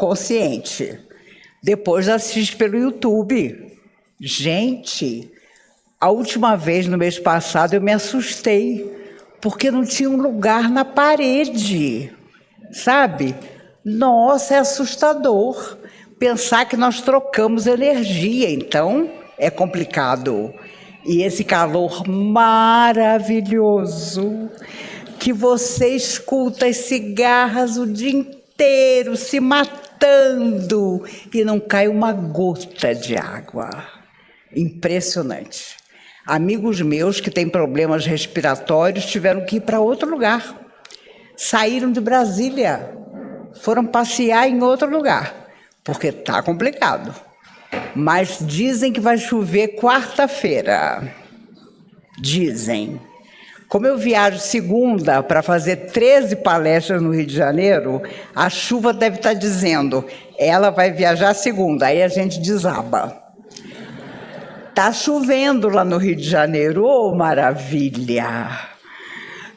consciente. Depois assiste pelo YouTube. Gente, a última vez, no mês passado, eu me assustei, porque não tinha um lugar na parede, sabe? Nossa, é assustador pensar que nós trocamos energia, então é complicado. E esse calor maravilhoso, que você escuta as cigarras o dia inteiro se matando e não cai uma gota de água. Impressionante. Amigos meus que têm problemas respiratórios tiveram que ir para outro lugar. Saíram de Brasília, foram passear em outro lugar, porque está complicado. Mas dizem que vai chover quarta-feira. Dizem. Como eu viajo segunda para fazer 13 palestras no Rio de Janeiro, a chuva deve estar dizendo, ela vai viajar segunda, aí a gente desaba. Está chovendo lá no Rio de Janeiro, oh, maravilha!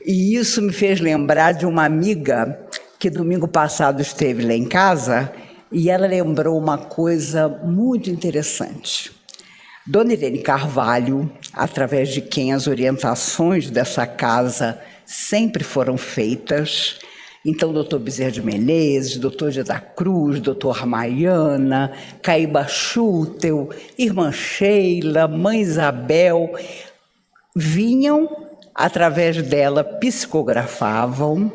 E isso me fez lembrar de uma amiga que domingo passado esteve lá em casa e ela lembrou uma coisa muito interessante. Dona Irene Carvalho, através de quem as orientações dessa casa sempre foram feitas, então doutor Bezerra de Menezes, doutor Gê da Cruz, doutor Armaiana, Caíba Schutel, irmã Sheila, mãe Isabel, vinham, através dela, psicografavam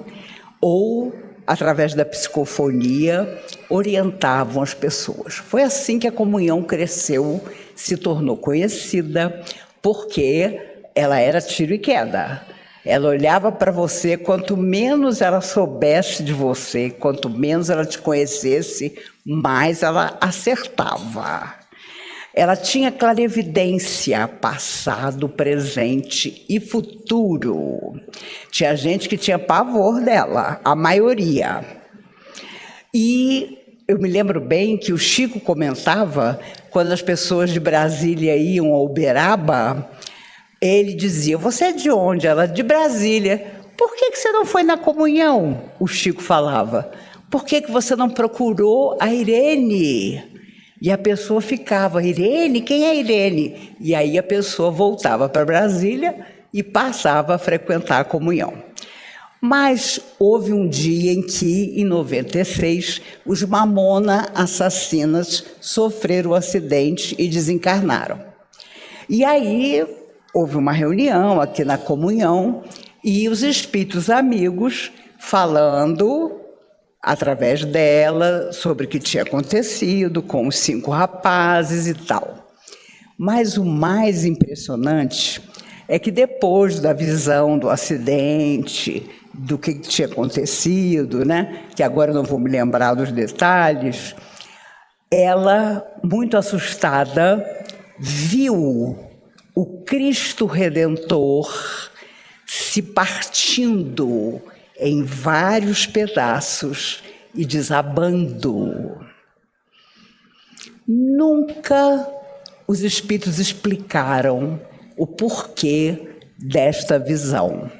ou, através da psicofonia, orientavam as pessoas. Foi assim que a comunhão cresceu, se tornou conhecida, porque ela era tiro e queda. Ela olhava para você, quanto menos ela soubesse de você, quanto menos ela te conhecesse, mais ela acertava. Ela tinha clarividência, passado, presente e futuro. Tinha gente que tinha pavor dela, a maioria. E eu me lembro bem que o Chico comentava, quando as pessoas de Brasília iam ao Uberaba, ele dizia, você é de onde? Ela, de Brasília. Por que você não foi na comunhão? O Chico falava. Por que você não procurou a Irene? E a pessoa ficava, Irene? Quem é Irene? E aí a pessoa voltava para Brasília e passava a frequentar a comunhão. Mas houve um dia em que, em 96, os Mamona Assassinas sofreram um acidente e desencarnaram. E aí houve uma reunião aqui na comunhão e os espíritos amigos falando, através dela, sobre o que tinha acontecido com os 5 rapazes e tal. Mas o mais impressionante é que depois da visão do acidente, do que tinha acontecido, né, que agora eu não vou me lembrar dos detalhes, ela, muito assustada, viu o Cristo Redentor se partindo em vários pedaços e desabando. Nunca os espíritos explicaram o porquê desta visão.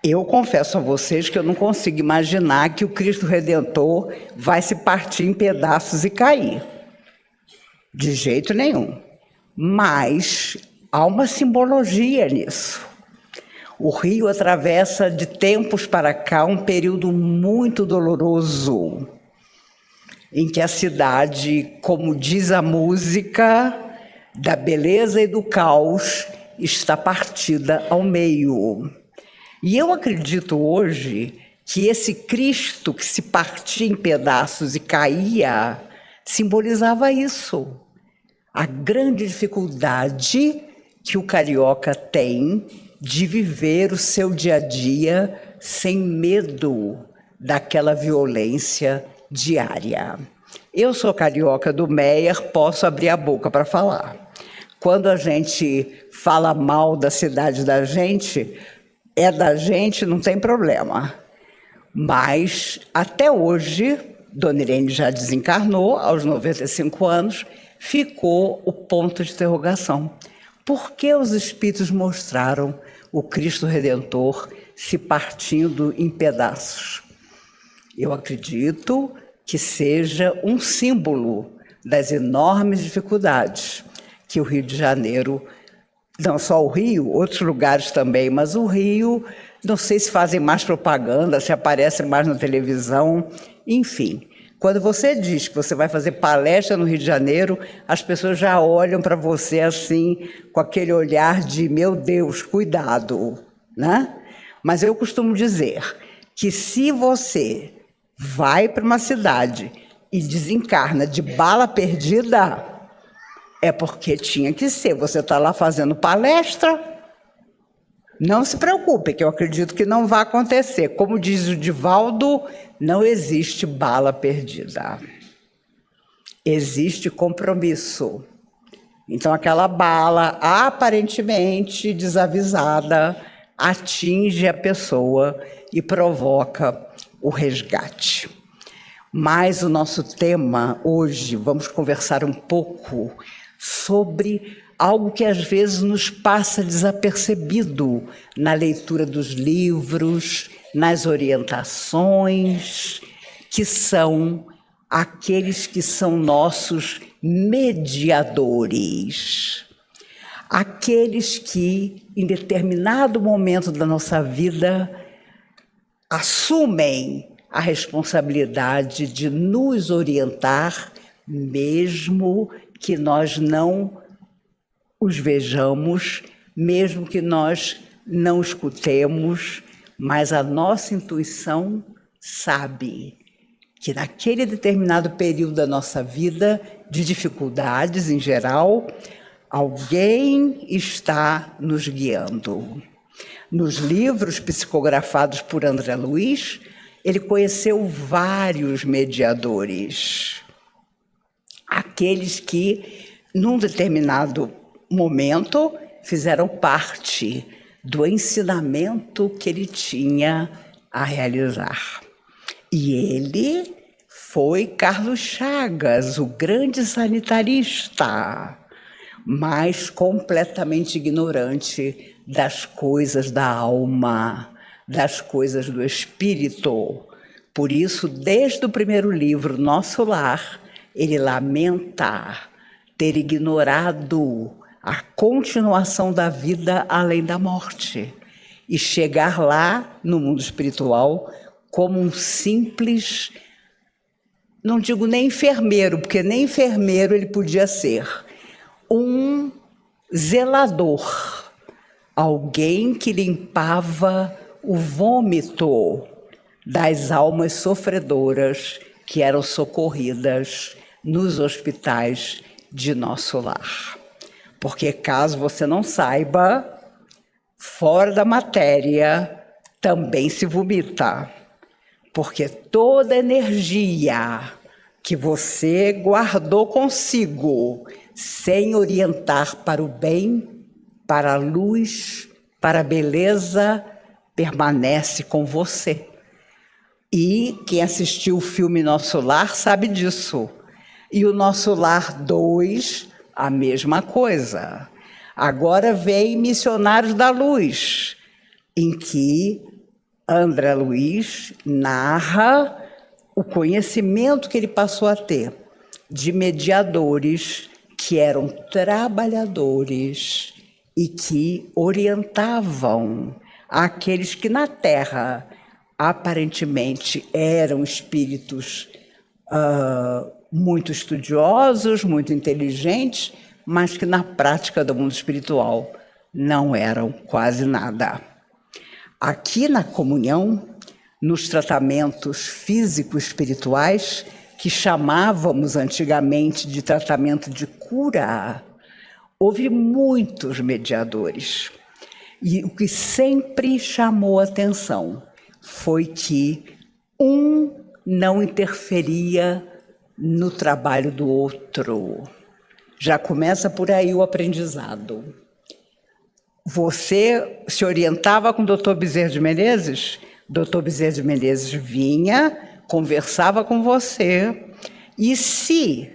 Eu confesso a vocês que eu não consigo imaginar que o Cristo Redentor vai se partir em pedaços e cair. De jeito nenhum. Mas há uma simbologia nisso. O Rio atravessa de tempos para cá um período muito doloroso, em que a cidade, como diz a música, da beleza e do caos, está partida ao meio. E eu acredito hoje que esse Cristo que se partia em pedaços e caía, simbolizava isso. A grande dificuldade que o carioca tem de viver o seu dia a dia sem medo daquela violência diária. Eu sou carioca do Meier, posso abrir a boca para falar. Quando a gente fala mal da cidade da gente, é da gente, não tem problema. Mas, até hoje, Dona Irene já desencarnou, aos 95 anos, ficou o ponto de interrogação. Por que os espíritos mostraram o Cristo Redentor se partindo em pedaços? Eu acredito que seja um símbolo das enormes dificuldades que o Rio de Janeiro, não só o Rio, outros lugares também, mas o Rio, não sei se fazem mais propaganda, se aparecem mais na televisão, enfim. Quando você diz que você vai fazer palestra no Rio de Janeiro, as pessoas já olham para você assim, com aquele olhar de, meu Deus, cuidado, né? Mas eu costumo dizer que se você vai para uma cidade e desencarna de bala perdida, é porque tinha que ser. Você está lá fazendo palestra, não se preocupe, que eu acredito que não vai acontecer. Como diz o Divaldo, não existe bala perdida. Existe compromisso. Então, aquela bala, aparentemente desavisada, atinge a pessoa e provoca o resgate. Mas o nosso tema hoje, vamos conversar um pouco sobre algo que às vezes nos passa desapercebido na leitura dos livros, nas orientações, que são aqueles que são nossos mediadores. Aqueles que, em determinado momento da nossa vida, assumem a responsabilidade de nos orientar, mesmo que nós não os vejamos, mesmo que nós não escutemos, mas a nossa intuição sabe que naquele determinado período da nossa vida, de dificuldades em geral, alguém está nos guiando. Nos livros psicografados por André Luiz, ele conheceu vários mediadores. Aqueles que, num determinado momento, fizeram parte do ensinamento que ele tinha a realizar. E ele foi Carlos Chagas, o grande sanitarista, mas completamente ignorante das coisas da alma, das coisas do espírito. Por isso, desde o primeiro livro, Nosso Lar, ele lamenta ter ignorado a continuação da vida além da morte e chegar lá, no mundo espiritual, como um simples, não digo nem enfermeiro, porque nem enfermeiro ele podia ser, um zelador, alguém que limpava o vômito das almas sofredoras que eram socorridas nos hospitais de Nosso Lar. Porque, caso você não saiba, fora da matéria também se vomita. Porque toda energia que você guardou consigo, sem orientar para o bem, para a luz, para a beleza, permanece com você. E quem assistiu o filme Nosso Lar sabe disso. E o Nosso Lar 2, a mesma coisa. Agora vem Missionários da Luz, em que André Luiz narra o conhecimento que ele passou a ter de mediadores que eram trabalhadores e que orientavam aqueles que na Terra aparentemente eram espíritos muito estudiosos, muito inteligentes, mas que na prática do mundo espiritual não eram quase nada. Aqui na comunhão, nos tratamentos físico-espirituais, que chamávamos antigamente de tratamento de cura, houve muitos mediadores. E o que sempre chamou a atenção foi que um não interferia no trabalho do outro. Já começa por aí o aprendizado. Você se orientava com o doutor Bezerra de Menezes? Doutor Bezerra de Menezes vinha, conversava com você, e se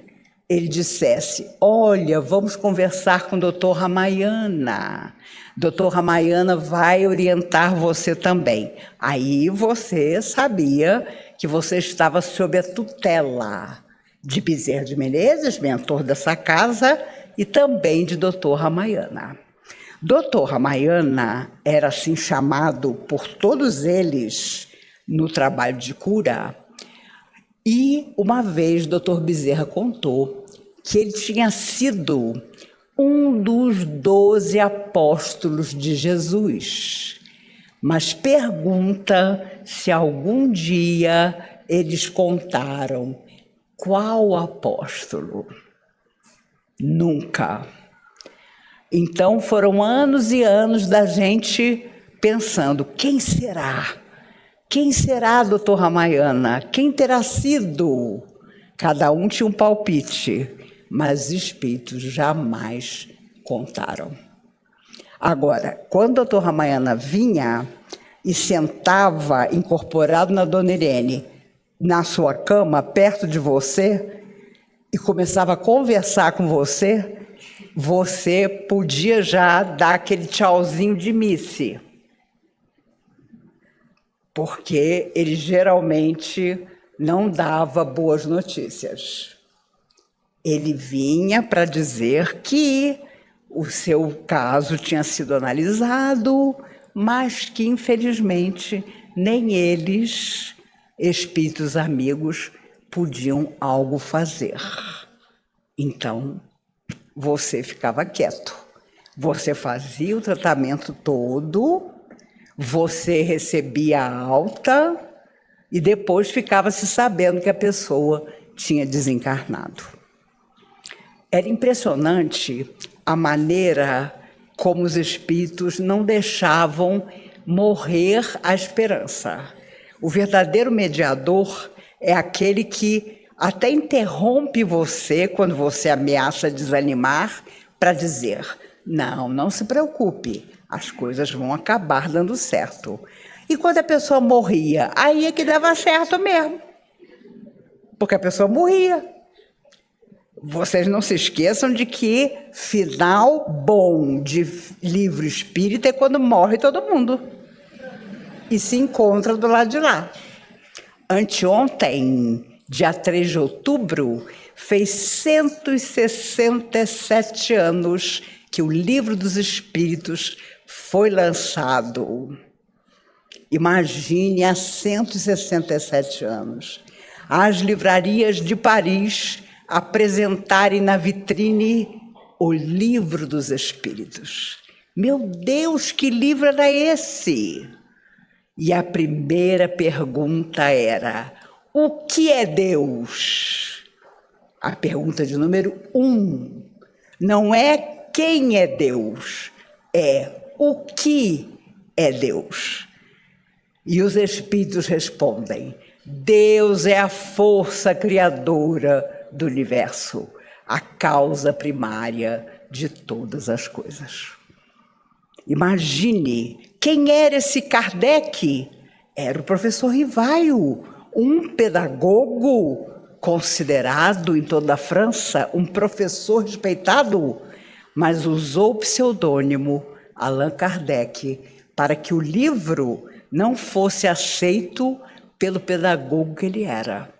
ele dissesse, olha, vamos conversar com o doutor Ramayana, doutor Ramayana vai orientar você também. Aí você sabia que você estava sob a tutela de Bezerra de Menezes, mentor dessa casa, e também de Dr. Ramayana. Dr. Ramayana era assim chamado por todos eles no trabalho de cura. E uma vez Dr. Bezerra contou que ele tinha sido um dos 12 apóstolos de Jesus. Mas pergunta se algum dia eles contaram qual apóstolo. Nunca. Então foram anos e anos da gente pensando, quem será? Quem será, doutor Ramayana? Quem terá sido? Cada um tinha um palpite, mas os espíritos jamais contaram. Agora, quando o doutor Ramayana vinha e sentava incorporado na Dona Irene, na sua cama, perto de você, e começava a conversar com você, você podia já dar aquele tchauzinho de misse. Porque ele geralmente não dava boas notícias. Ele vinha para dizer que o seu caso tinha sido analisado, mas que, infelizmente, nem eles, espíritos amigos, podiam algo fazer. Então, você ficava quieto. Você fazia o tratamento todo, você recebia a alta e depois ficava se sabendo que a pessoa tinha desencarnado. Era impressionante a maneira como os espíritos não deixavam morrer a esperança. O verdadeiro mediador é aquele que até interrompe você quando você ameaça desanimar para dizer, não se preocupe, as coisas vão acabar dando certo. E quando a pessoa morria, aí é que dava certo mesmo, porque a pessoa morria. Vocês não se esqueçam de que final bom de livro espírita é quando morre todo mundo e se encontra do lado de lá. Anteontem, dia 3 de outubro, fez 167 anos que o Livro dos Espíritos foi lançado. Imagine, há 167 anos, as livrarias de Paris apresentarem na vitrine o Livro dos Espíritos. Meu Deus, que livro era esse? E a primeira pergunta era, o que é Deus? A pergunta de número 1 não é quem é Deus, é o que é Deus. E os espíritos respondem, Deus é a força criadora do universo, a causa primária de todas as coisas. Imagine, quem era esse Kardec? Era o professor Rivaio, um pedagogo considerado em toda a França, um professor respeitado, mas usou o pseudônimo Allan Kardec para que o livro não fosse aceito pelo pedagogo que ele era.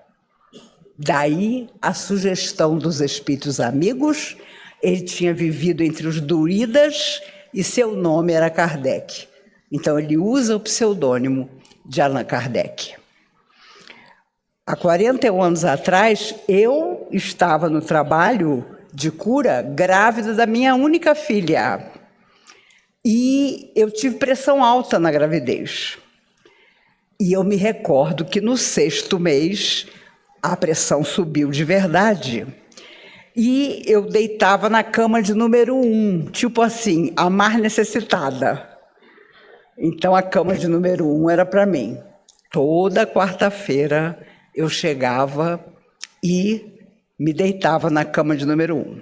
Daí a sugestão dos espíritos amigos, ele tinha vivido entre os druidas e seu nome era Kardec. Então ele usa o pseudônimo de Allan Kardec. Há 41 anos atrás, eu estava no trabalho de cura grávida da minha única filha. E eu tive pressão alta na gravidez. E eu me recordo que no 6º mês, a pressão subiu de verdade. E eu deitava na cama de número 1, tipo assim, a mais necessitada. Então a cama de número 1 era para mim. Toda quarta-feira eu chegava e me deitava na cama de número 1.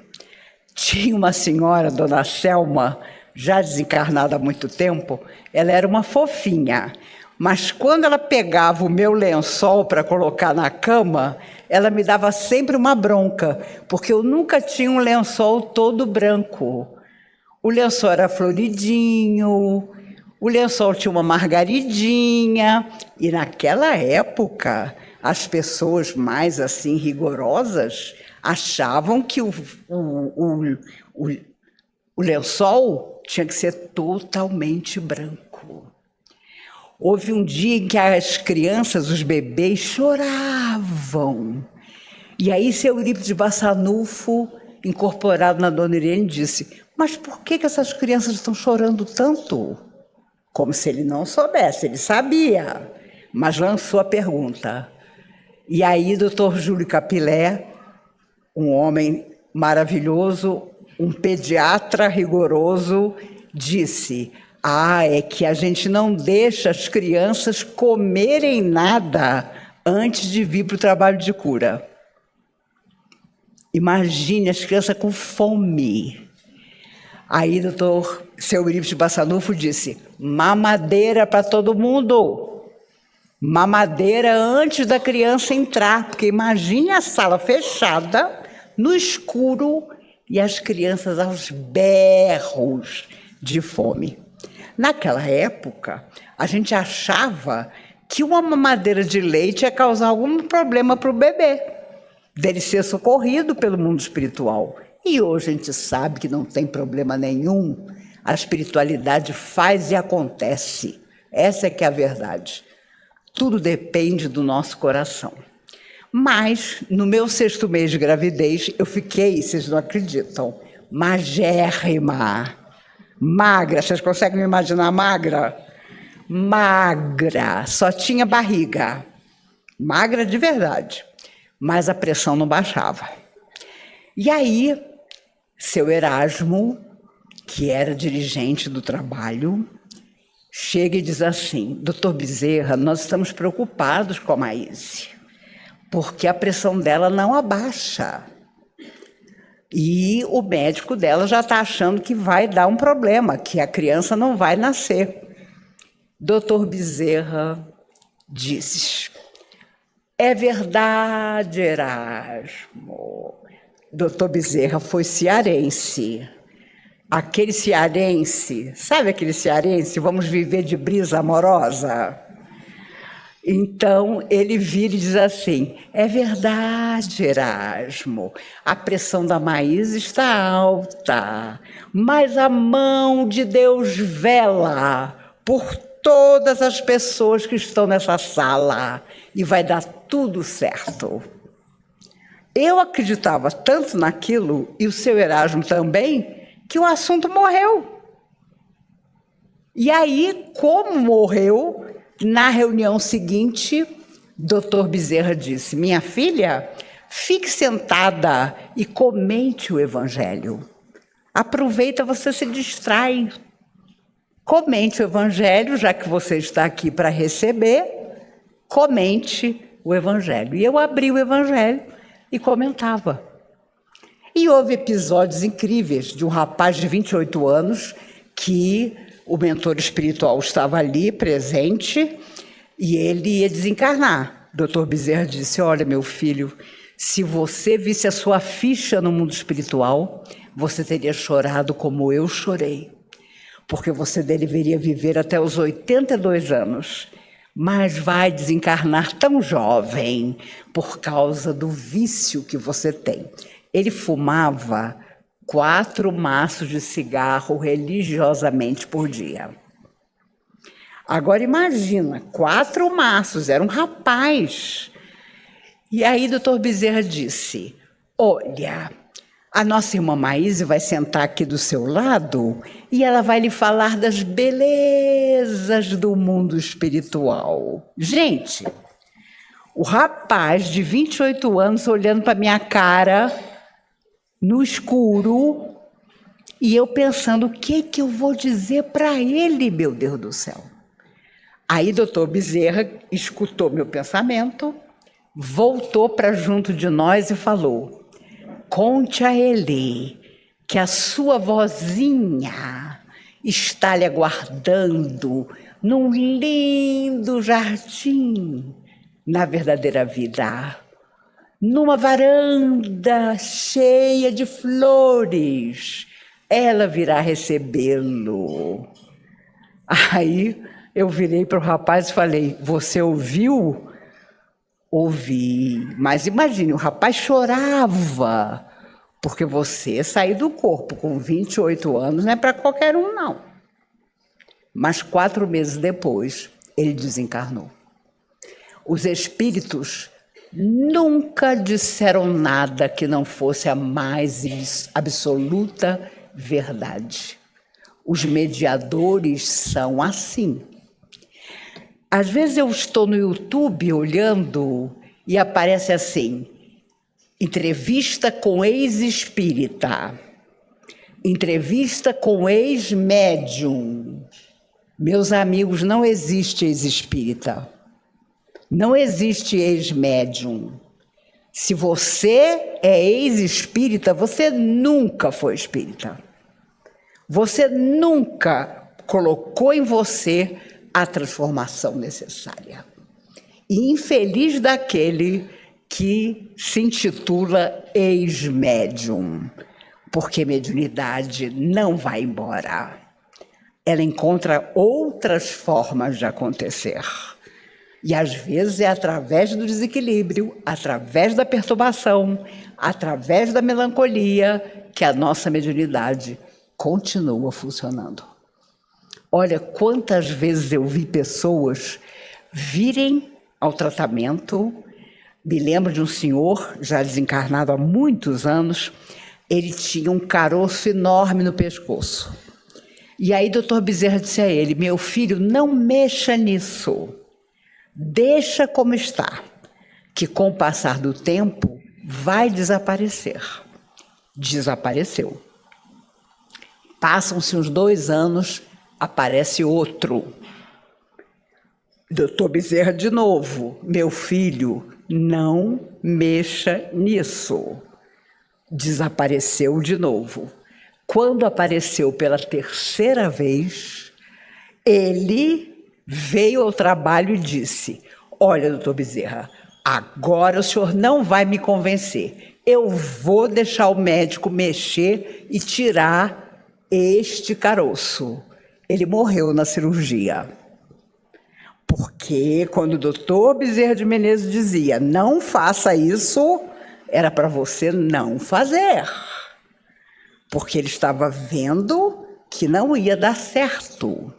Tinha uma senhora, dona Selma, já desencarnada há muito tempo, ela era uma fofinha. Mas quando ela pegava o meu lençol para colocar na cama, ela me dava sempre uma bronca, porque eu nunca tinha um lençol todo branco. O lençol era floridinho, o lençol tinha uma margaridinha, e naquela época As pessoas mais assim rigorosas achavam que o lençol tinha que ser totalmente branco. Houve um dia em que as crianças, os bebês, choravam. E aí seu Eurípides Bassanufo, incorporado na Dona Irene, disse: mas por que essas crianças estão chorando tanto? Como se ele não soubesse, ele sabia, mas lançou a pergunta. E aí doutor Júlio Capilé, um homem maravilhoso, um pediatra rigoroso, disse: é que a gente não deixa as crianças comerem nada antes de vir para o trabalho de cura. Imagine as crianças com fome. Aí seu Eurípides Bassanufo disse: mamadeira para todo mundo. Mamadeira antes da criança entrar, porque imagine a sala fechada, no escuro, e as crianças aos berros de fome. Naquela época, a gente achava que uma mamadeira de leite ia causar algum problema para o bebê, dele ser socorrido pelo mundo espiritual. E hoje a gente sabe que não tem problema nenhum. A espiritualidade faz e acontece. Essa é que é a verdade. Tudo depende do nosso coração. Mas, no meu 6º mês de gravidez, eu fiquei, vocês não acreditam, magérrima. Magra, vocês conseguem me imaginar magra? Magra, só tinha barriga. Magra de verdade. Mas a pressão não baixava. E aí, seu Erasmo, que era dirigente do trabalho, chega e diz assim: doutor Bezerra, nós estamos preocupados com a Maíse, porque a pressão dela não abaixa. E o médico dela já está achando que vai dar um problema, que a criança não vai nascer. Doutor Bezerra disse: é verdade, Erasmo. Doutor Bezerra foi cearense. Aquele cearense, sabe aquele cearense? Vamos viver de brisa amorosa? Então, ele vira e diz assim: é verdade, Erasmo, a pressão da Maísa está alta, mas a mão de Deus vela por todas as pessoas que estão nessa sala e vai dar tudo certo. Eu acreditava tanto naquilo, e o seu Erasmo também, que o assunto morreu. E aí, como morreu, na reunião seguinte, doutor Bezerra disse: minha filha, fique sentada e comente o Evangelho. Aproveita, você se distrai. Comente o Evangelho, já que você está aqui para receber, comente o Evangelho. E eu abri o Evangelho e comentava. E houve episódios incríveis de um rapaz de 28 anos que o mentor espiritual estava ali presente e ele ia desencarnar. O doutor Bezerra disse: olha, meu filho, se você visse a sua ficha no mundo espiritual, você teria chorado como eu chorei, porque você deveria viver até os 82 anos, mas vai desencarnar tão jovem por causa do vício que você tem. Ele fumava 4 maços de cigarro religiosamente por dia. Agora imagina, 4 maços, era um rapaz. E aí doutor Bezerra disse: olha, a nossa irmã Maíse vai sentar aqui do seu lado e ela vai lhe falar das belezas do mundo espiritual. Gente, o rapaz de 28 anos olhando para minha cara no escuro e eu pensando: o que eu vou dizer para ele, meu Deus do céu? Aí doutor Bezerra escutou meu pensamento, voltou para junto de nós e falou: conte a ele que a sua vozinha está lhe aguardando num lindo jardim na verdadeira vida, numa varanda cheia de flores. Ela virá recebê-lo. Aí eu virei para o rapaz e falei: você ouviu? Ouvi, mas imagine, o rapaz chorava, porque você sair do corpo com 28 anos não é para qualquer um, não. Mas 4 meses depois, ele desencarnou. Os espíritos nunca disseram nada que não fosse a mais absoluta verdade. Os mediadores são assim. Às vezes eu estou no YouTube olhando e aparece assim: entrevista com ex-espírita, entrevista com ex-médium. Meus amigos, não existe ex-espírita, não existe ex-médium. Se você é ex-espírita, você nunca foi espírita. Você nunca colocou em você a transformação necessária. E infeliz daquele que se intitula ex-médium, porque mediunidade não vai embora. Ela encontra outras formas de acontecer. E às vezes é através do desequilíbrio, através da perturbação, através da melancolia, que a nossa mediunidade continua funcionando. Olha, quantas vezes eu vi pessoas virem ao tratamento. Me lembro de um senhor, já desencarnado há muitos anos, ele tinha um caroço enorme no pescoço. E aí doutor Bezerra disse a ele: meu filho, não mexa nisso, deixa como está, que com o passar do tempo vai desaparecer. Desapareceu. Passam-se uns 2 anos, aparece outro. Doutor Bezerra de novo: meu filho, não mexa nisso. Desapareceu de novo. Quando apareceu pela 3ª vez, ele veio ao trabalho e disse: olha, doutor Bezerra, agora o senhor não vai me convencer. Eu vou deixar o médico mexer e tirar este caroço. Ele morreu na cirurgia. Porque quando o doutor Bezerra de Menezes dizia: não faça isso, era para você não fazer. Porque ele estava vendo que não ia dar certo.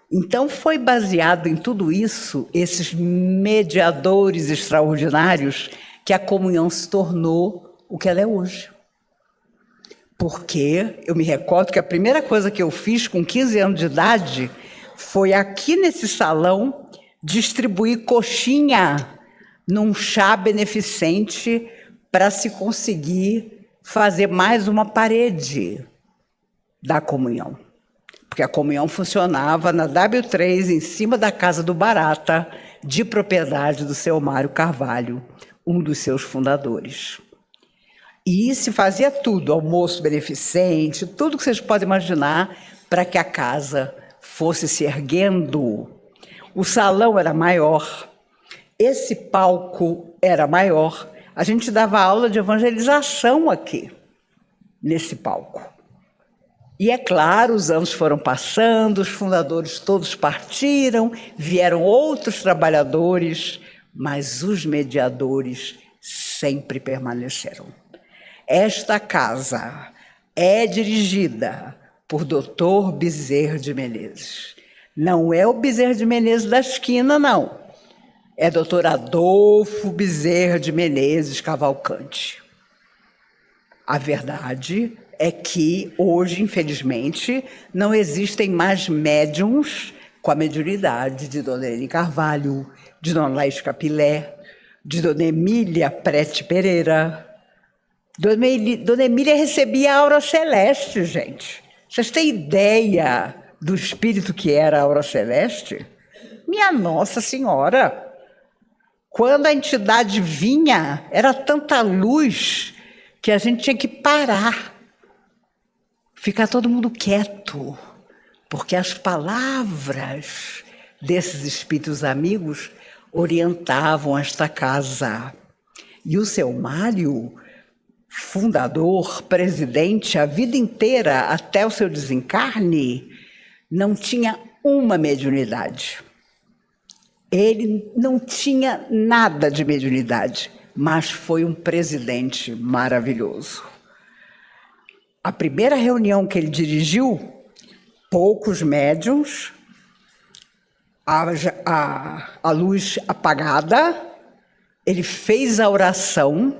Então foi baseado em tudo isso, esses mediadores extraordinários, que a comunhão se tornou o que ela é hoje. Porque eu me recordo que a primeira coisa que eu fiz com 15 anos de idade foi aqui nesse salão distribuir coxinha num chá beneficente para se conseguir fazer mais uma parede da comunhão. Porque a comunhão funcionava na W3, em cima da Casa do Barata, de propriedade do seu Mário Carvalho, um dos seus fundadores. E se fazia tudo, almoço beneficente, tudo que vocês podem imaginar, para que a casa fosse se erguendo. O salão era maior, esse palco era maior. A gente dava aula de evangelização aqui, nesse palco. E é claro, os anos foram passando, os fundadores todos partiram, vieram outros trabalhadores, mas os mediadores sempre permaneceram. Esta casa é dirigida por Dr. Bezerra de Menezes. Não é o Bezerra de Menezes da esquina, não. É Dr. Adolfo Bezerra de Menezes Cavalcante. A verdade é que hoje, infelizmente, não existem mais médiums com a mediunidade de Dona Helene Carvalho, de Dona Laís Capilé, de Dona Emília Prete Pereira. Dona Emília recebia a aura celeste, gente. Vocês têm ideia do espírito que era a aura celeste? Minha Nossa Senhora! Quando a entidade vinha, era tanta luz que a gente tinha que parar, ficar todo mundo quieto, porque as palavras desses espíritos amigos orientavam esta casa. E o seu Mário, fundador, presidente, a vida inteira, até o seu desencarne, não tinha uma mediunidade. Ele não tinha nada de mediunidade, mas foi um presidente maravilhoso. A primeira reunião que ele dirigiu, poucos médiuns, a luz apagada, ele fez a oração: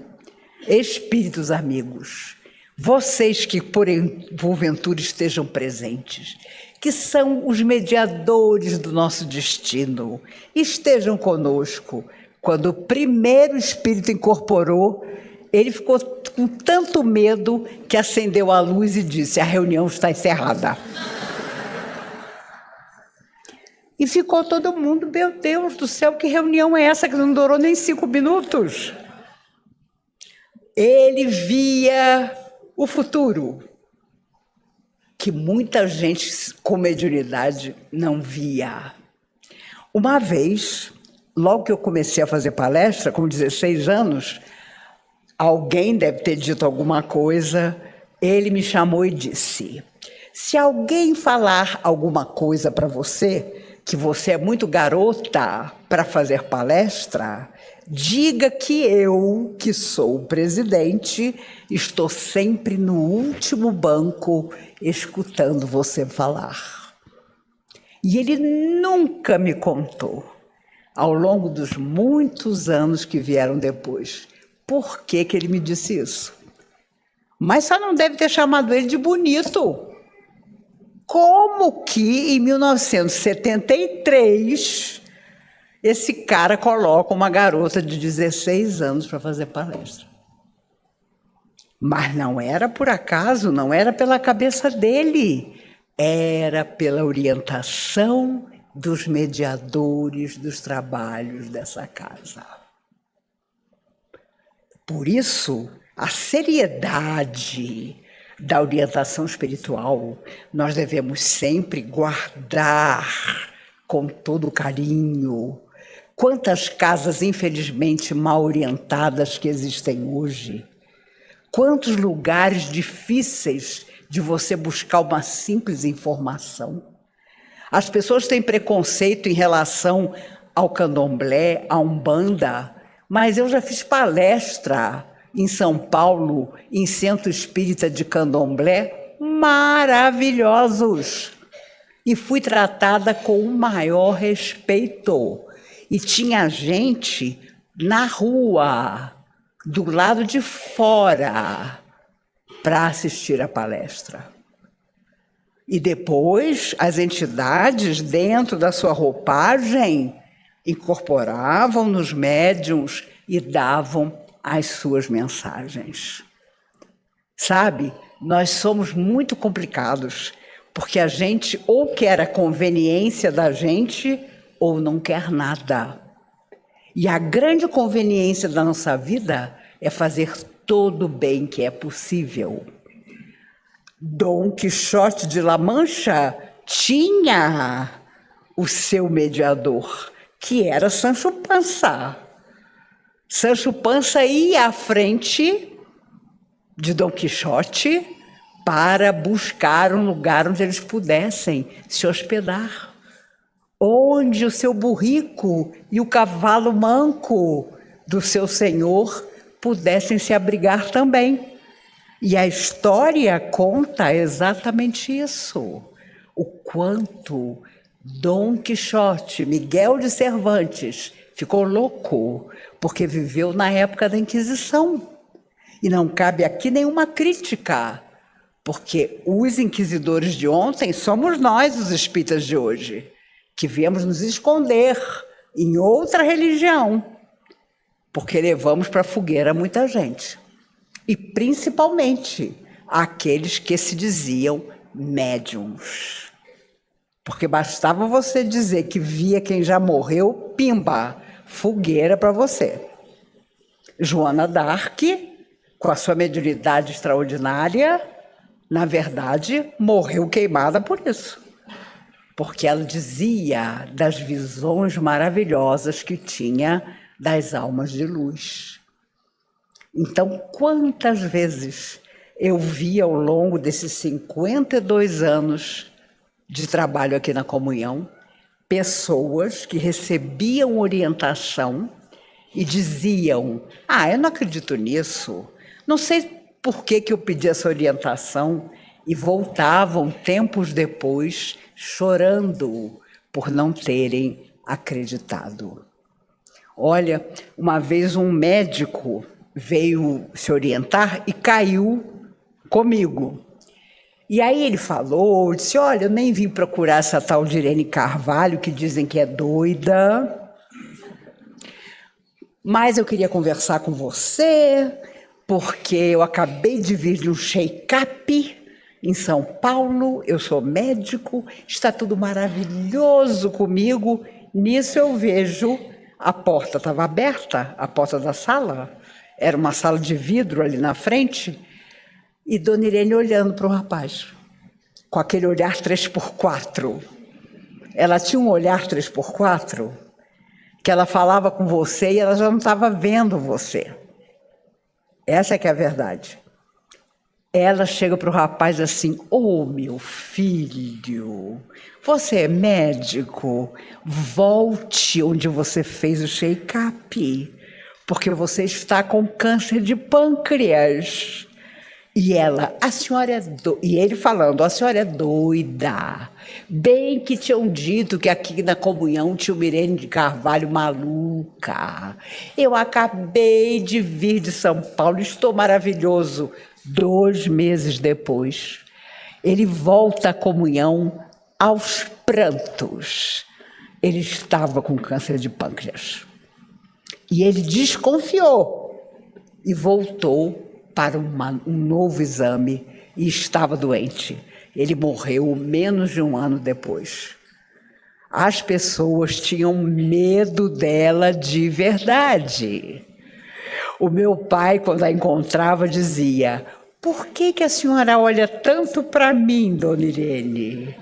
espíritos amigos, vocês que porventura estejam presentes, que são os mediadores do nosso destino, estejam conosco. Quando o primeiro espírito incorporou, ele ficou com tanto medo que acendeu a luz e disse: a reunião está encerrada. E ficou todo mundo: meu Deus do céu, que reunião é essa que não durou nem 5 minutos? Ele via o futuro, que muita gente com mediunidade não via. Uma vez, logo que eu comecei a fazer palestra, com 16 anos, alguém deve ter dito alguma coisa, ele me chamou e disse: se alguém falar alguma coisa para você, que você é muito garota para fazer palestra, diga que eu, que sou o presidente, estou sempre no último banco escutando você falar. E ele nunca me contou, ao longo dos muitos anos que vieram depois, por que ele me disse isso. Mas só não deve ter chamado ele de bonito. Como que, em 1973, esse cara coloca uma garota de 16 anos para fazer palestra? Mas não era por acaso, não era pela cabeça dele, era pela orientação dos mediadores dos trabalhos dessa casa. Por isso, a seriedade da orientação espiritual, nós devemos sempre guardar com todo carinho. Quantas casas, infelizmente, mal orientadas que existem hoje. Quantos lugares difíceis de você buscar uma simples informação. As pessoas têm preconceito em relação ao candomblé, à umbanda, mas eu já fiz palestra em São Paulo, em centro espírita de candomblé, maravilhosos. E fui tratada com o maior respeito. E tinha gente na rua, do lado de fora, para assistir a palestra. E depois, as entidades, dentro da sua roupagem, incorporavam nos médiuns e davam as suas mensagens. Sabe, nós somos muito complicados, porque a gente ou quer a conveniência da gente ou não quer nada. E a grande conveniência da nossa vida é fazer todo o bem que é possível. Dom Quixote de La Mancha tinha o seu mediador, que era Sancho Panza. Sancho Panza ia à frente de Dom Quixote para buscar um lugar onde eles pudessem se hospedar, onde o seu burrico e o cavalo manco do seu senhor pudessem se abrigar também. E a história conta exatamente isso, o quanto Dom Quixote, Miguel de Cervantes, ficou louco, porque viveu na época da Inquisição. E não cabe aqui nenhuma crítica, porque os inquisidores de ontem somos nós, os espíritas de hoje, que viemos nos esconder em outra religião, porque levamos para a fogueira muita gente. E principalmente aqueles que se diziam médiums. Porque bastava você dizer que via quem já morreu, pimba, fogueira para você. Joana d'Arc, com a sua mediunidade extraordinária, na verdade, morreu queimada por isso. Porque ela dizia das visões maravilhosas que tinha das almas de luz. Então, quantas vezes eu vi ao longo desses 52 anos de trabalho aqui na Comunhão, pessoas que recebiam orientação e diziam: eu não acredito nisso, não sei por que eu pedi essa orientação, e voltavam tempos depois chorando por não terem acreditado. Olha, uma vez um médico veio se orientar e caiu comigo. E aí ele falou, disse: olha, eu nem vim procurar essa tal de Irene Carvalho, que dizem que é doida, mas eu queria conversar com você, porque eu acabei de vir de um check-up em São Paulo, eu sou médico, está tudo maravilhoso comigo. Nisso eu vejo, a porta estava aberta, a porta da sala, era uma sala de vidro ali na frente, e Dona Irene olhando para o rapaz, com aquele olhar 3x4. Ela tinha um olhar 3x4, que ela falava com você e ela já não estava vendo você. Essa é que é a verdade. Ela chega para o rapaz assim: ô meu filho, você é médico? Volte onde você fez o check-up, porque você está com câncer de pâncreas. E ela: a senhora é doida. E ele falando: a senhora é doida. Bem que tinham dito que aqui na comunhão tinha uma Irene de Carvalho maluca. Eu acabei de vir de São Paulo, estou maravilhoso. 2 meses depois, ele volta à comunhão aos prantos. Ele estava com câncer de pâncreas. E ele desconfiou e voltou para um novo exame e estava doente. Ele morreu menos de 1 ano depois. As pessoas tinham medo dela de verdade. O meu pai, quando a encontrava, dizia: por que a senhora olha tanto para mim, Dona Irene?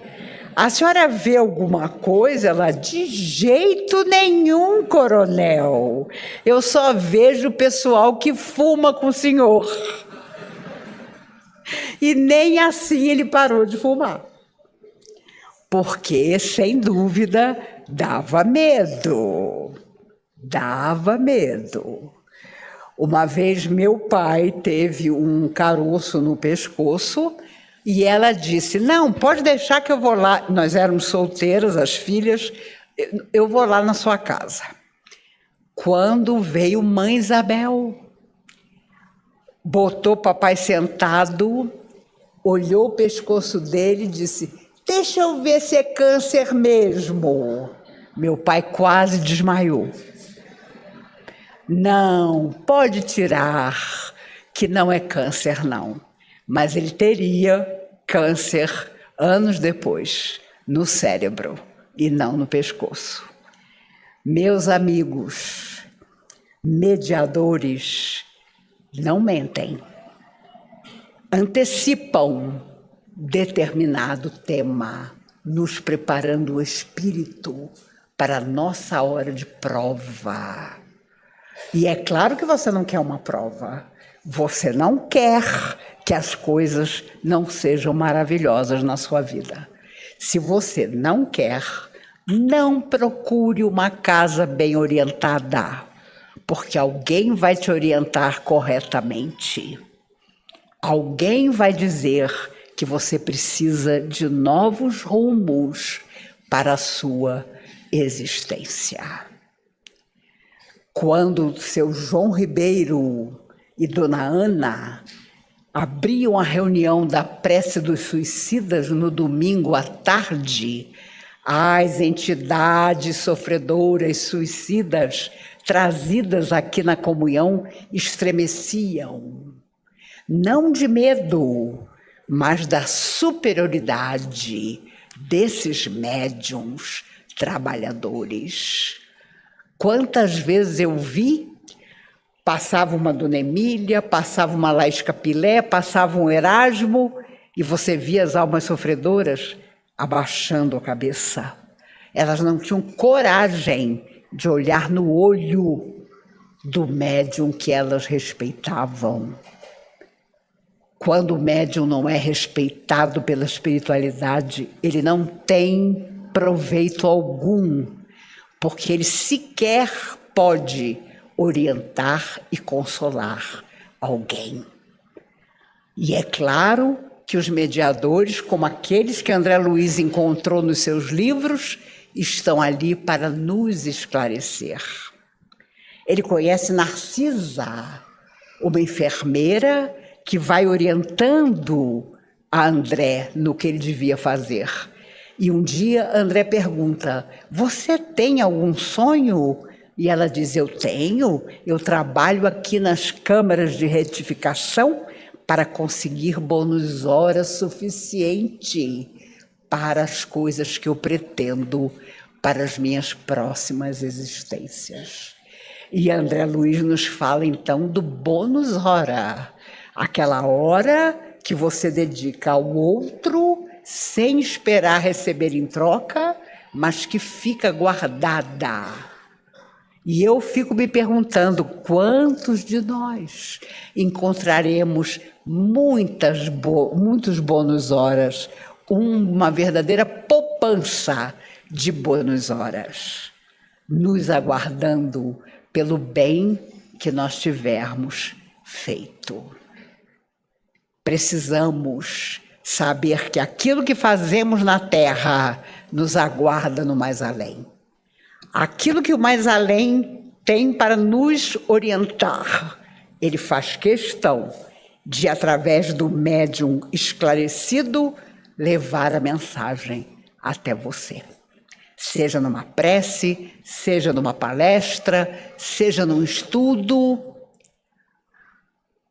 A senhora vê alguma coisa? Ela: de jeito nenhum, coronel. Eu só vejo o pessoal que fuma com o senhor. E nem assim ele parou de fumar. Porque, sem dúvida, dava medo. Dava medo. Uma vez meu pai teve um caroço no pescoço e ela disse: não, pode deixar que eu vou lá. Nós éramos solteiras, as filhas, eu vou lá na sua casa. Quando veio mãe Isabel, botou papai sentado, olhou o pescoço dele e disse: deixa eu ver se é câncer mesmo. Meu pai quase desmaiou. Não, pode tirar, que não é câncer, não. Mas ele teria câncer anos depois, no cérebro e não no pescoço. Meus amigos, mediadores não mentem. Antecipam determinado tema, nos preparando o espírito para a nossa hora de prova. E é claro que você não quer uma prova. Você não quer que as coisas não sejam maravilhosas na sua vida. Se você não quer, não procure uma casa bem orientada, porque alguém vai te orientar corretamente. Alguém vai dizer que você precisa de novos rumos para a sua existência. Quando seu João Ribeiro e Dona Ana abriam a reunião da prece dos suicidas no domingo à tarde, as entidades sofredoras suicidas trazidas aqui na comunhão estremeciam, não de medo, mas da superioridade desses médiuns trabalhadores. Quantas vezes eu vi, passava uma Dona Emília, passava uma Laís Capilé, passava um Erasmo, e você via as almas sofredoras abaixando a cabeça. Elas não tinham coragem de olhar no olho do médium que elas respeitavam. Quando o médium não é respeitado pela espiritualidade, ele não tem proveito algum, porque ele sequer pode orientar e consolar alguém. E é claro que os mediadores, como aqueles que André Luiz encontrou nos seus livros, estão ali para nos esclarecer. Ele conhece Narcisa, uma enfermeira que vai orientando a André no que ele devia fazer. E um dia André pergunta: você tem algum sonho? E ela diz: eu tenho, eu trabalho aqui nas câmaras de retificação para conseguir bônus hora suficiente para as coisas que eu pretendo para as minhas próximas existências. E André Luiz nos fala então do bônus hora, aquela hora que você dedica ao outro sem esperar receber em troca, mas que fica guardada. E eu fico me perguntando quantos de nós encontraremos muitos bônus horas, uma verdadeira poupança de bônus horas, nos aguardando pelo bem que nós tivermos feito. Precisamos saber que aquilo que fazemos na Terra nos aguarda no mais além. Aquilo que o mais além tem para nos orientar, ele faz questão de, através do médium esclarecido, levar a mensagem até você. Seja numa prece, seja numa palestra, seja num estudo.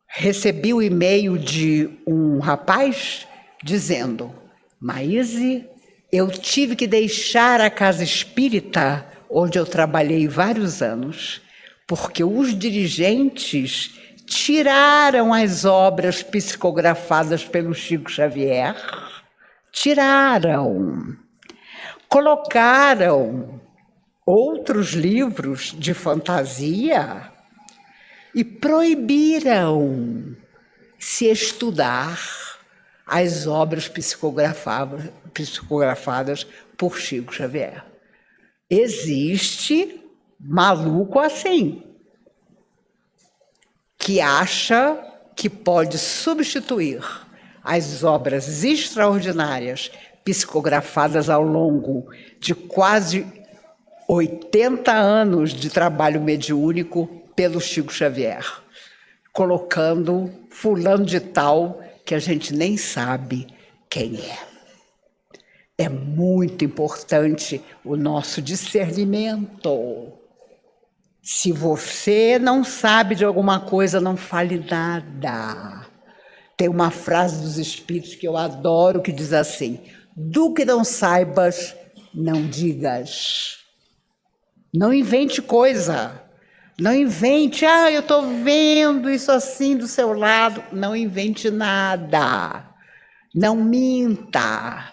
Recebi o e-mail de um rapaz dizendo: Maíse, eu tive que deixar a casa espírita onde eu trabalhei vários anos, porque os dirigentes tiraram as obras psicografadas pelo Chico Xavier, colocaram outros livros de fantasia e proibiram se estudar as obras psicografadas por Chico Xavier. Existe maluco assim, que acha que pode substituir as obras extraordinárias psicografadas ao longo de quase 80 anos de trabalho mediúnico pelo Chico Xavier, colocando fulano de tal que a gente nem sabe quem é. É muito importante o nosso discernimento. Se você não sabe de alguma coisa, não fale nada. Tem uma frase dos Espíritos que eu adoro, que diz assim: do que não saibas, não digas. Não invente coisa. Não invente, eu estou vendo isso assim do seu lado. Não invente nada. Não minta,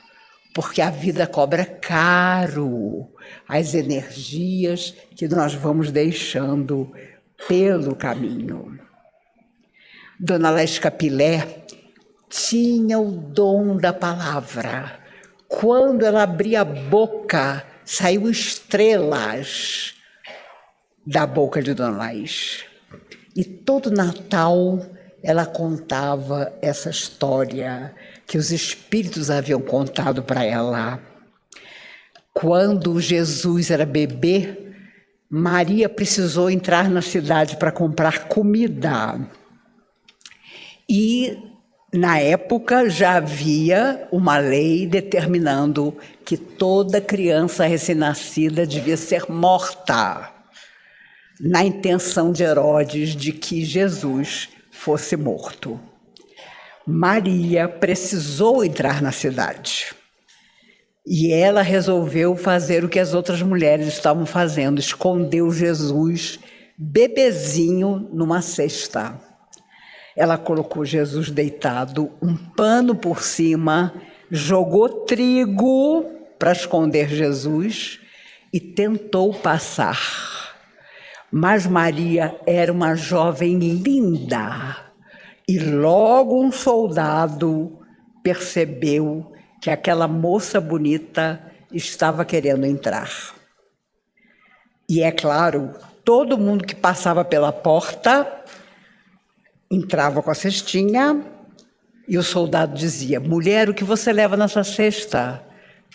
porque a vida cobra caro as energias que nós vamos deixando pelo caminho. Dona Laís Capilé tinha o dom da palavra. Quando ela abria a boca, saíam estrelas da boca de Dona Laís. E todo Natal ela contava essa história que os espíritos haviam contado para ela. Quando Jesus era bebê, Maria precisou entrar na cidade para comprar comida. E, na época, já havia uma lei determinando que toda criança recém-nascida devia ser morta, na intenção de Herodes de que Jesus fosse morto. Maria precisou entrar na cidade. E ela resolveu fazer o que as outras mulheres estavam fazendo, escondeu Jesus, bebezinho, numa cesta. Ela colocou Jesus deitado, um pano por cima, jogou trigo para esconder Jesus e tentou passar. Mas Maria era uma jovem linda e logo um soldado percebeu que aquela moça bonita estava querendo entrar. E é claro, todo mundo que passava pela porta entrava com a cestinha e o soldado dizia: mulher, o que você leva nessa cesta?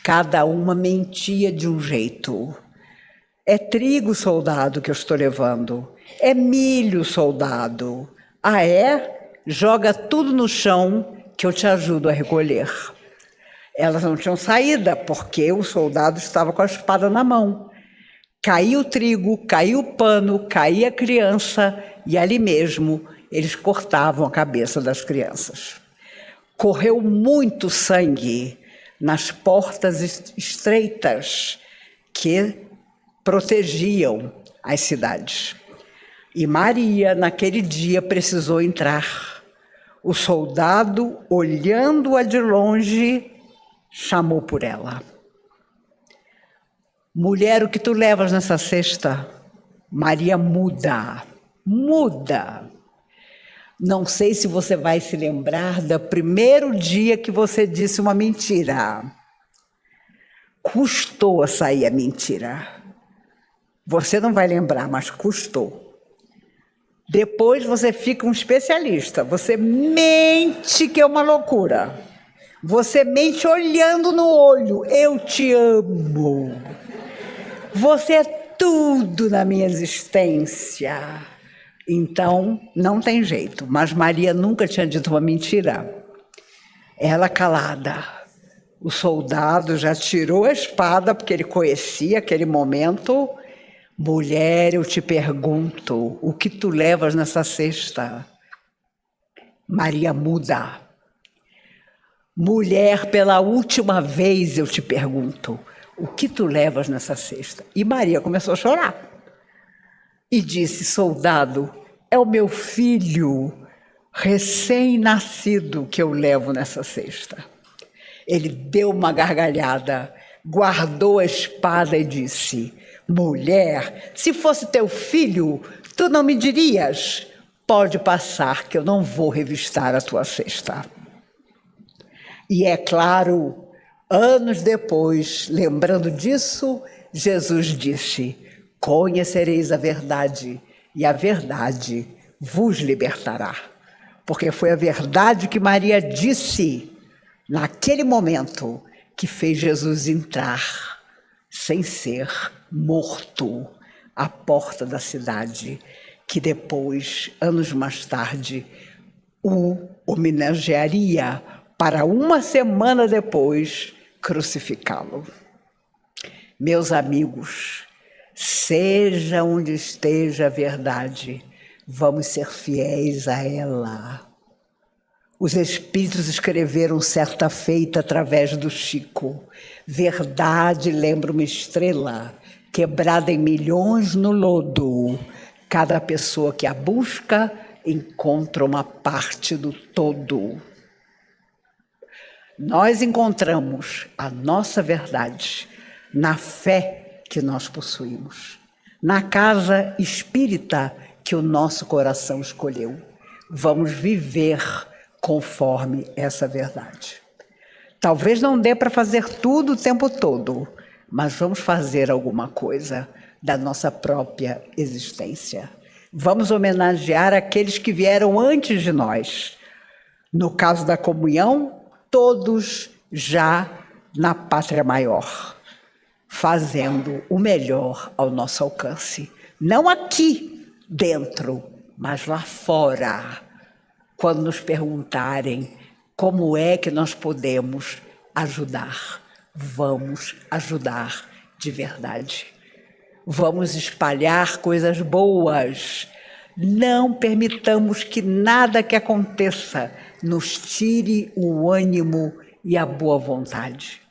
Cada uma mentia de um jeito. É trigo, soldado, que eu estou levando. É milho, soldado. Ah, é? Joga tudo no chão que eu te ajudo a recolher. Elas não tinham saída, porque o soldado estava com a espada na mão. Caía o trigo, caía o pano, caía a criança, e ali mesmo eles cortavam a cabeça das crianças. Correu muito sangue nas portas estreitas que protegiam as cidades. E Maria, naquele dia, precisou entrar. O soldado, olhando-a de longe, chamou por ela. Mulher, o que tu levas nessa cesta? Maria muda. Não sei se você vai se lembrar do primeiro dia que você disse uma mentira. Custou a sair a mentira. Você não vai lembrar, mas custou. Depois você fica um especialista. Você mente, que é uma loucura. Você mente olhando no olho. Eu te amo. Você é tudo na minha existência. Então, não tem jeito. Mas Maria nunca tinha dito uma mentira. Ela calada. O soldado já tirou a espada, porque ele conhecia aquele momento. Mulher, eu te pergunto, o que tu levas nessa cesta? Maria muda. Mulher, pela última vez eu te pergunto, o que tu levas nessa cesta? E Maria começou a chorar. E disse: soldado, é o meu filho recém-nascido que eu levo nessa cesta. Ele deu uma gargalhada, guardou a espada e disse: mulher, se fosse teu filho, tu não me dirias: pode passar que eu não vou revistar a tua cesta. E é claro, anos depois, lembrando disso, Jesus disse: conhecereis a verdade, e a verdade vos libertará. Porque foi a verdade que Maria disse naquele momento que fez Jesus entrar sem ser morto à porta da cidade, que depois, anos mais tarde, o homenagearia para uma semana depois crucificá-lo. Meus amigos, seja onde esteja a verdade, vamos ser fiéis a ela. Os espíritos escreveram certa feita através do Chico: verdade lembra uma estrela, quebrada em milhões no lodo. Cada pessoa que a busca encontra uma parte do todo. Nós encontramos a nossa verdade na fé que nós possuímos, na casa espírita que o nosso coração escolheu. Vamos viver conforme essa verdade. Talvez não dê para fazer tudo o tempo todo, mas vamos fazer alguma coisa da nossa própria existência. Vamos homenagear aqueles que vieram antes de nós. No caso da comunhão, todos já na pátria maior, fazendo o melhor ao nosso alcance. Não aqui dentro, mas lá fora. Quando nos perguntarem como é que nós podemos ajudar, vamos ajudar de verdade. Vamos espalhar coisas boas. Não permitamos que nada que aconteça nos tire o ânimo e a boa vontade.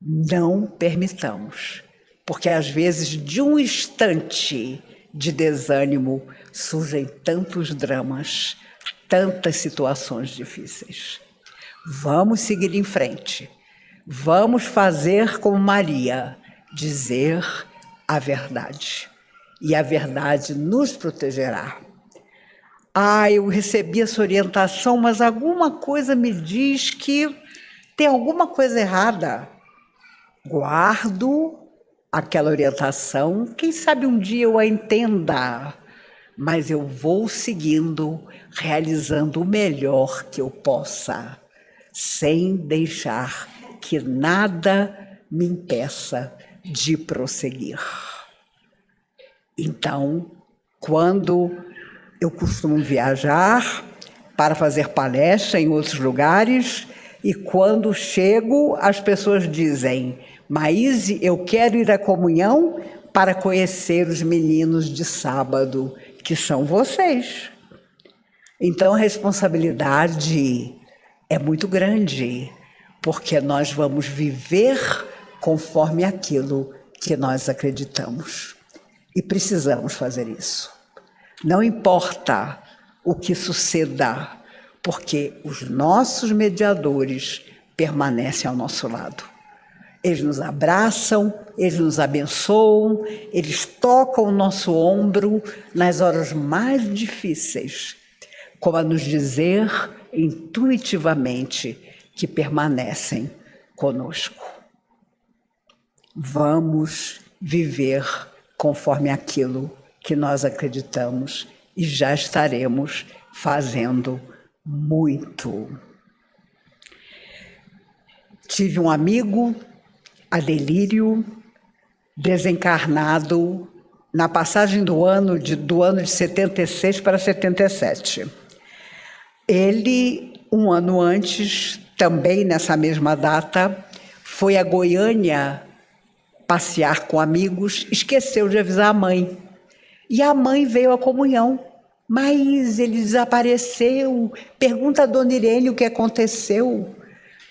Não permitamos, porque às vezes de um instante de desânimo surgem tantos dramas, tantas situações difíceis. Vamos seguir em frente. Vamos fazer como Maria, dizer a verdade. E a verdade nos protegerá. Eu recebi essa orientação, mas alguma coisa me diz que tem alguma coisa errada. Guardo aquela orientação, quem sabe um dia eu a entenda, mas eu vou seguindo, realizando o melhor que eu possa, sem deixar que nada me impeça de prosseguir. Então, quando eu costumo viajar para fazer palestra em outros lugares, e quando chego, as pessoas dizem: Maíse, eu quero ir à comunhão para conhecer os meninos de sábado, que são vocês. Então, a responsabilidade é muito grande, porque nós vamos viver conforme aquilo que nós acreditamos. E precisamos fazer isso. Não importa o que suceda, porque os nossos mediadores permanecem ao nosso lado. Eles nos abraçam, eles nos abençoam, eles tocam o nosso ombro nas horas mais difíceis, como a nos dizer intuitivamente que permanecem conosco. Vamos viver conforme aquilo que nós acreditamos e já estaremos fazendo muito. Tive um amigo, Adelírio, desencarnado na passagem do ano de 76 para 77. Ele, um ano antes, também nessa mesma data, foi a Goiânia passear com amigos, esqueceu de avisar a mãe. E a mãe veio à comunhão. Mas ele desapareceu. Pergunta a Dona Irene o que aconteceu.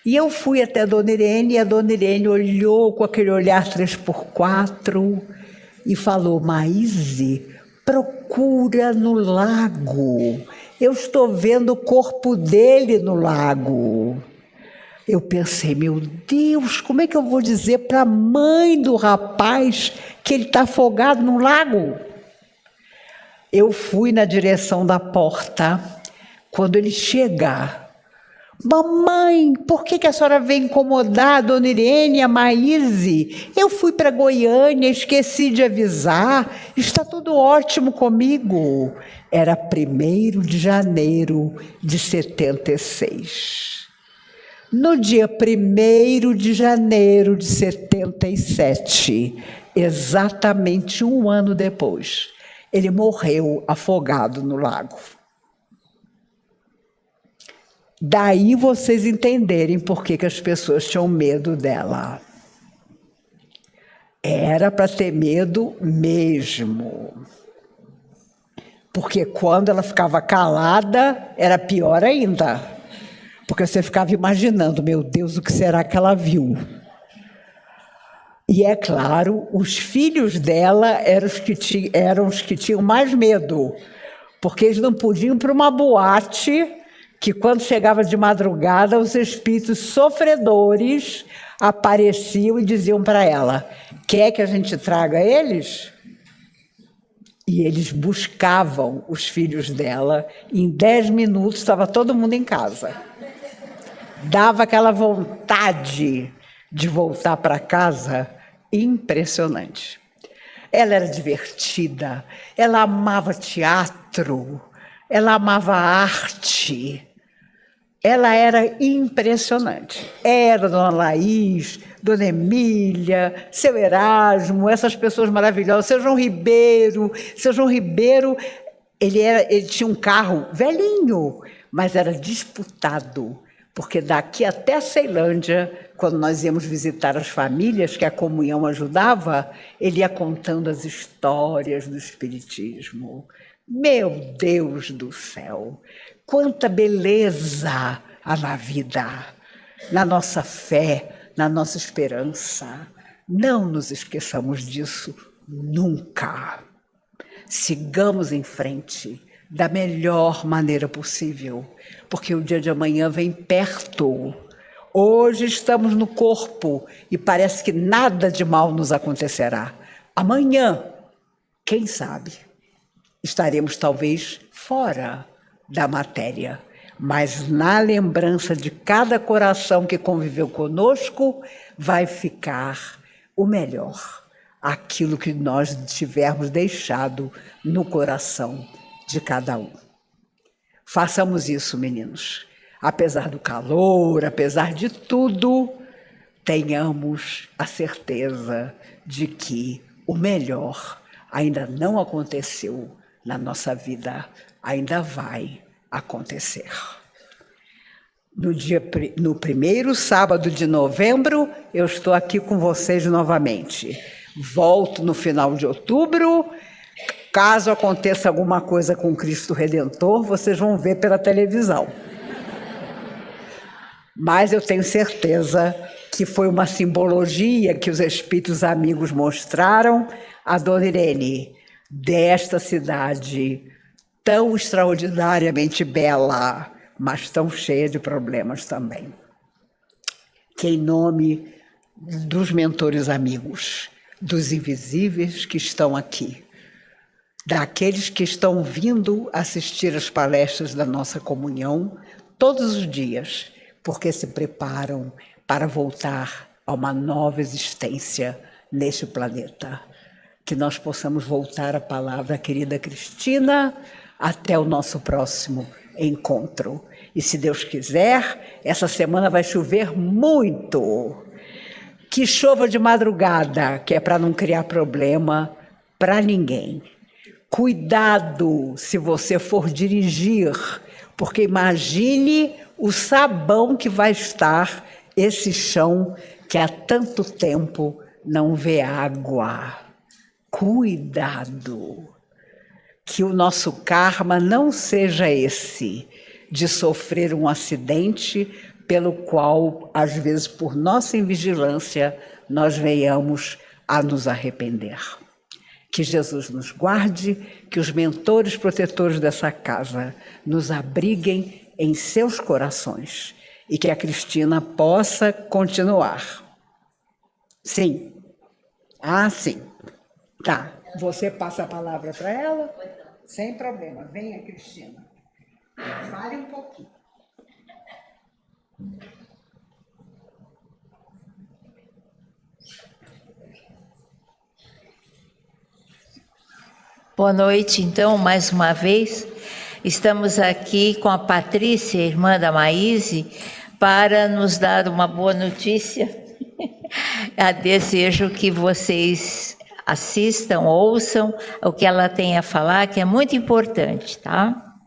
E eu fui até a Dona Irene, e a Dona Irene olhou com aquele olhar 3x4 e falou: Maíse, procura no lago. Eu estou vendo o corpo dele no lago. Eu pensei: meu Deus, como é que eu vou dizer para a mãe do rapaz que ele está afogado no lago? Eu fui na direção da porta. Quando ele chegar: mamãe, por que a senhora veio incomodar a Dona Irene e a Maíse? Eu fui para Goiânia, esqueci de avisar, está tudo ótimo comigo. Era 1º de janeiro de 76. No dia 1º de janeiro de 77, exatamente um ano depois, ele morreu afogado no lago. Daí vocês entenderem por que as pessoas tinham medo dela. Era para ter medo mesmo. Porque quando ela ficava calada, era pior ainda. Porque você ficava imaginando: meu Deus, o que será que ela viu? E é claro, os filhos dela eram os que tinham mais medo, porque eles não podiam ir para uma boate que, quando chegava de madrugada, os espíritos sofredores apareciam e diziam para ela: quer que a gente traga eles? E eles buscavam os filhos dela, e em 10 minutos estava todo mundo em casa. Dava aquela vontade de voltar para casa impressionante. Ela era divertida, ela amava teatro, ela amava arte, ela era impressionante. Era Dona Laís, Dona Emília, seu Erasmo, essas pessoas maravilhosas, seu João Ribeiro. Seu João Ribeiro, ele tinha um carro velhinho, mas era disputado, porque daqui até a Ceilândia, quando nós íamos visitar as famílias que a comunhão ajudava, ele ia contando as histórias do espiritismo. Meu Deus do céu, quanta beleza há na vida, na nossa fé, na nossa esperança. Não nos esqueçamos disso nunca. Sigamos em frente da melhor maneira possível, porque o dia de amanhã vem perto. Hoje estamos no corpo e parece que nada de mal nos acontecerá. Amanhã, quem sabe, estaremos talvez fora da matéria, mas na lembrança de cada coração que conviveu conosco, vai ficar o melhor, aquilo que nós tivermos deixado no coração de cada um. Façamos isso, meninos. Apesar do calor, apesar de tudo, tenhamos a certeza de que o melhor ainda não aconteceu na nossa vida, ainda vai acontecer. No primeiro sábado de novembro, eu estou aqui com vocês novamente. Volto no final de outubro. Caso aconteça alguma coisa com Cristo Redentor, vocês vão ver pela televisão. Mas eu tenho certeza que foi uma simbologia que os espíritos amigos mostraram a Dona Irene, desta cidade tão extraordinariamente bela, mas tão cheia de problemas também. Que em nome dos mentores amigos, dos invisíveis que estão aqui, daqueles que estão vindo assistir às palestras da nossa comunhão todos os dias, porque se preparam para voltar a uma nova existência neste planeta. Que nós possamos voltar à palavra, querida Cristina, até o nosso próximo encontro. E se Deus quiser, essa semana vai chover muito. Que chova de madrugada, que é para não criar problema para ninguém. Cuidado se você for dirigir, porque imagine o sabão que vai estar esse chão que há tanto tempo não vê água. Cuidado, que o nosso karma não seja esse, de sofrer um acidente pelo qual, às vezes, por nossa invigilância, nós venhamos a nos arrepender. Que Jesus nos guarde, que os mentores protetores dessa casa nos abriguem em seus corações e que a Cristina possa continuar. Sim. Ah, sim. Tá. Você passa a palavra para ela? Sem problema. Venha, Cristina. Fale um pouquinho. Boa noite, então, mais uma vez. Estamos aqui com a Patrícia, irmã da Maíse, para nos dar uma boa notícia. Desejo que vocês assistam, ouçam o que ela tem a falar, que é muito importante, tá?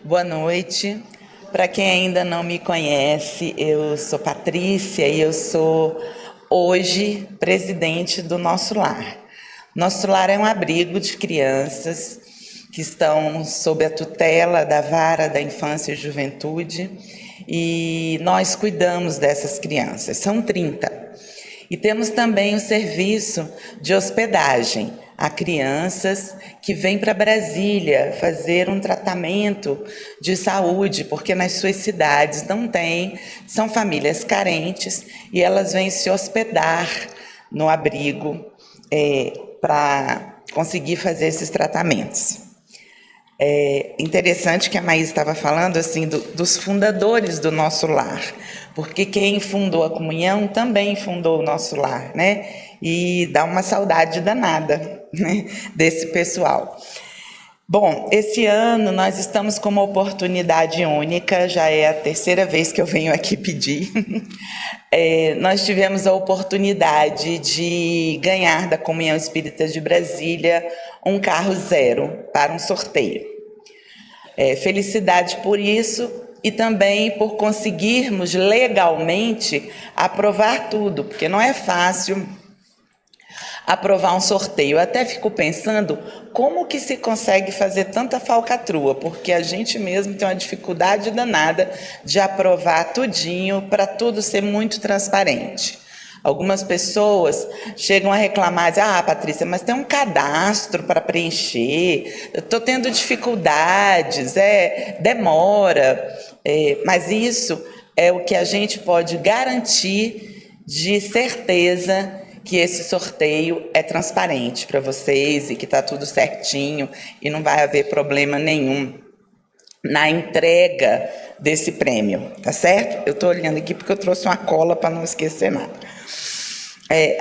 Boa noite. Para quem ainda não me conhece, eu sou Patrícia e eu sou hoje presidente do Nosso Lar. Nosso Lar é um abrigo de crianças que estão sob a tutela da Vara da Infância e Juventude e nós cuidamos dessas crianças, são 30. E temos também o serviço de hospedagem a crianças que vêm para Brasília fazer um tratamento de saúde, porque nas suas cidades não tem, são famílias carentes e elas vêm se hospedar no abrigo para conseguir fazer esses tratamentos. É interessante que a Maísa estava falando assim dos fundadores do Nosso Lar, porque quem fundou a comunhão também fundou o Nosso Lar, né? E dá uma saudade danada, né, desse pessoal. Bom, esse ano nós estamos com uma oportunidade única, já é a terceira vez que eu venho aqui pedir. Nós tivemos a oportunidade de ganhar da Comunhão Espírita de Brasília um carro zero para um sorteio. Felicidade por isso e também por conseguirmos legalmente aprovar tudo, porque não é fácil aprovar um sorteio. Eu até fico pensando como que se consegue fazer tanta falcatrua, porque a gente mesmo tem uma dificuldade danada de aprovar tudinho para tudo ser muito transparente. Algumas pessoas chegam a reclamar, dizem, Patrícia, mas tem um cadastro para preencher, eu estou tendo dificuldades, demora, mas isso é o que a gente pode garantir de certeza que esse sorteio é transparente para vocês e que está tudo certinho e não vai haver problema nenhum na entrega desse prêmio, tá certo? Eu estou olhando aqui porque eu trouxe uma cola para não esquecer nada.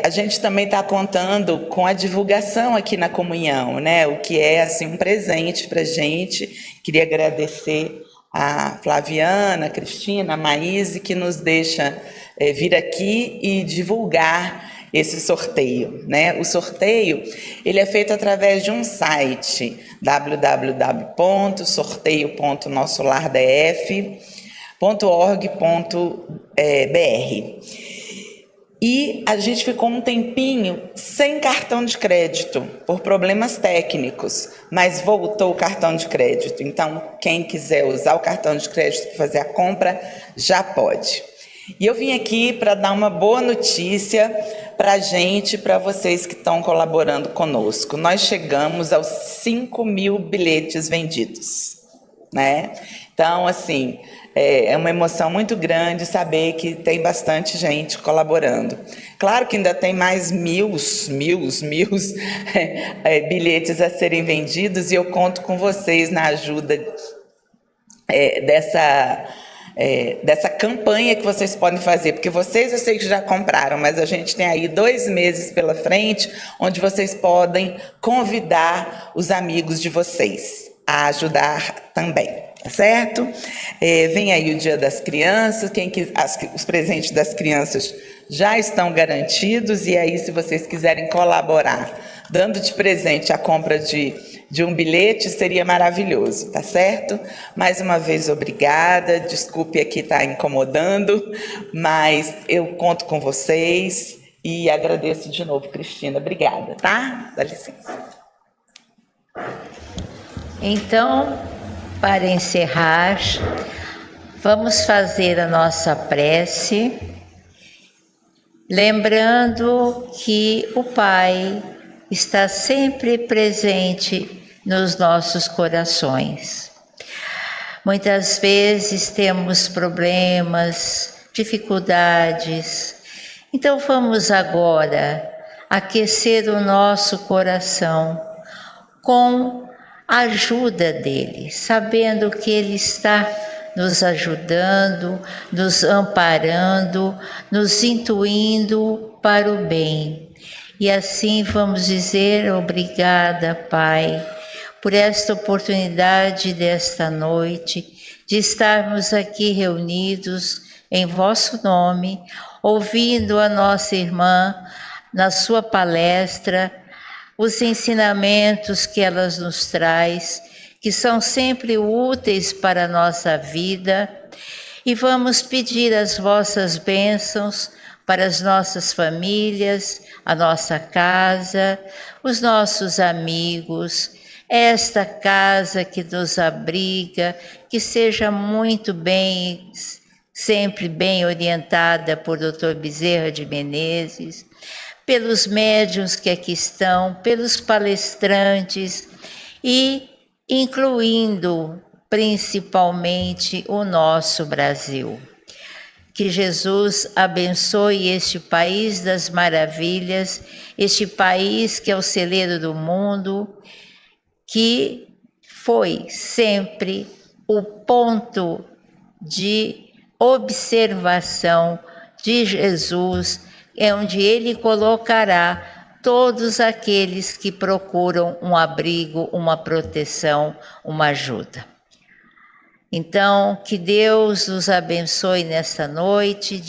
A gente também está contando com a divulgação aqui na comunhão, né? O que é assim um presente para a gente. Queria agradecer a Flaviana, a Cristina, a Maíse, que nos deixa vir aqui e divulgar esse sorteio, né? O sorteio ele é feito através de um site www.sorteio.nossolardf.org.br. E a gente ficou um tempinho sem cartão de crédito, por problemas técnicos, mas voltou o cartão de crédito. Então, quem quiser usar o cartão de crédito para fazer a compra, já pode. E eu vim aqui para dar uma boa notícia para a gente, para vocês que estão colaborando conosco. Nós chegamos aos 5.000 bilhetes vendidos, né? Então, assim, é uma emoção muito grande saber que tem bastante gente colaborando. Claro que ainda tem mais mil bilhetes a serem vendidos e eu conto com vocês na ajuda dessa campanha que vocês podem fazer, porque vocês eu sei que já compraram, mas a gente tem aí 2 meses pela frente, onde vocês podem convidar os amigos de vocês a ajudar também. Certo? Vem aí o Dia das Crianças, os presentes das crianças já estão garantidos, e aí se vocês quiserem colaborar, dando de presente a compra de um bilhete, seria maravilhoso, tá certo? Mais uma vez, obrigada, desculpe aqui estar incomodando, mas eu conto com vocês e agradeço de novo, Cristina, obrigada, tá? Dá licença. Então, para encerrar, vamos fazer a nossa prece, lembrando que o Pai está sempre presente nos nossos corações. Muitas vezes temos problemas, dificuldades, então vamos agora aquecer o nosso coração com a ajuda dele, sabendo que ele está nos ajudando, nos amparando, nos intuindo para o bem. E assim vamos dizer obrigada, Pai, por esta oportunidade desta noite, de estarmos aqui reunidos em vosso nome, ouvindo a nossa irmã na sua palestra, os ensinamentos que ela nos traz, que são sempre úteis para a nossa vida, e vamos pedir as vossas bênçãos para as nossas famílias, a nossa casa, os nossos amigos, esta casa que nos abriga, que seja muito bem, sempre bem orientada por Dr. Bezerra de Menezes, pelos médiuns que aqui estão, pelos palestrantes e incluindo principalmente o nosso Brasil. Que Jesus abençoe este país das maravilhas, este país que é o celeiro do mundo, que foi sempre o ponto de observação de Jesus, é onde ele colocará todos aqueles que procuram um abrigo, uma proteção, uma ajuda. Então, que Deus nos abençoe nesta noite.